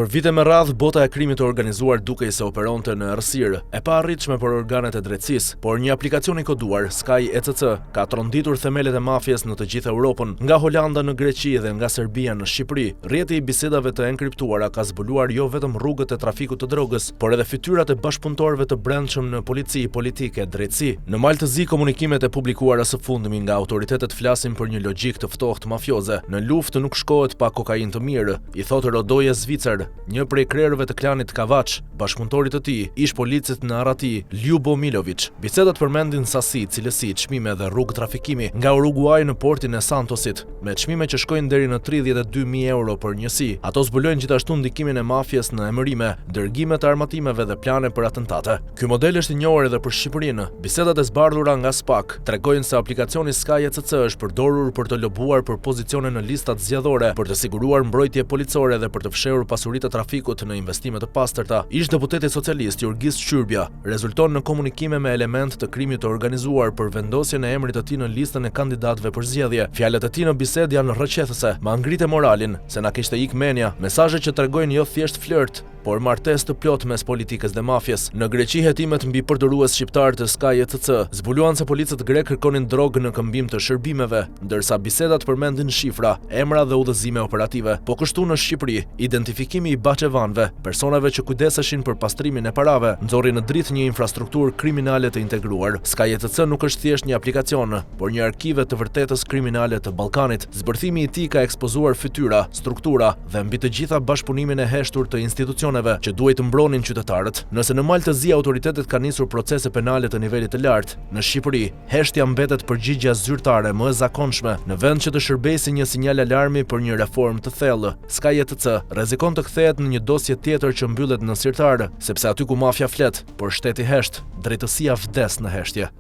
Për vite me radhë, bota e krimit të organizuar dukej se operonte në errësirë e paarritshme për organet e drejtësisë, por një aplikacion i koduar, Sky ECC, ka tronditur themelet e mafjes në të gjithë Europën, nga Holanda në Greqi dhe nga Serbia në Shqipëri. Rrjeti i bisedave të enkriptuara ka zbuluar jo vetëm rrugët e trafikut të drogës, por edhe fytyrat e bashkëpunëtorëve të brendshëm në polici, politike, drejtësi. Në Maltëzi, komunikimet e publikuara së fundmi nga autoritetet flasin për një logjik të ftohtë mafioze. Në luftë nuk shkohet pa kokainë të mirë, i thotë Rodoje Zvicer, një prej krerëve të klanit Kavaç, bashkëpunëtorit të tij, ish policit në Arati, Ljubo Milović. Bisedat përmendin sasi, cilësi, çmime dhe rrugë trafikimi nga Uruguay në portin e Santosit, me çmime që shkojnë deri në 32.000 euro për njësi. Ato zbulojnë gjithashtu ndikimin e mafjes në emërime, dërgime të armatimeve dhe plane për atentate. Ky model është i njohur edhe për Shqipërinë. Bisedat e zbardhura nga SPAK tregojnë se aplikacioni Sky ECC është përdorur për të lobuar për pozicione në listat zgjedhore, për të siguruar mbrojtje policore dhe për të fshehur pasuritë e trafikut në investime të pastërta. Ish deputeti socialist Jurgis Qyrbja rezulton në komunikime me element të krimit të organizuar për vendosjen e emrit të tij në listën e kandidatëve për zgjedhje. Fjalët e tij në bisedë janë rrëqethëse, ma ngritë moralin se na kishte ik menja, mesazhe që tregojnë jo thjesht flirt, por martesë të plot mes politikës dhe mafjes. Në Greqi, hetimet mbi përdorues shqiptar të Sky ECC zbuluan se policët grek kërkonin drogë në këmbim të shërbimeve, ndërsa bisedat përmendin shifra, emra dhe udhëzime operative. Po kështu në Shqipëri, identifikimi i baçevanëve, personave që kujdeseshin për pastrimin e parave, nxorri në dritë një infrastrukturë kriminale të integruar. Sky ECC nuk është thjesht një aplikacion, por një arkive të vërtetës kriminale të Ballkanit. Zbërthimi i tij ka ekspozuar fytyra, struktura dhe mbi të gjitha bashkëpunimin e heshtur të institucioneve që duhet të mbronin qytetarët. Nëse në Maltëzi autoritetet kanë nisur procese penale të nivelit të lartë, në Shqipëri heshtja mbetet përgjigjja zyrtare më e zakonshme në vend që të shërbejë një sinjal alarmi për një reformë të thellë. Sky ECC rrezikon të kthehet në një dosje tjetër që mbyllet në sirtar, sepse aty ku mafia flet, por shteti hesht, drejtësia vdes në heshtje.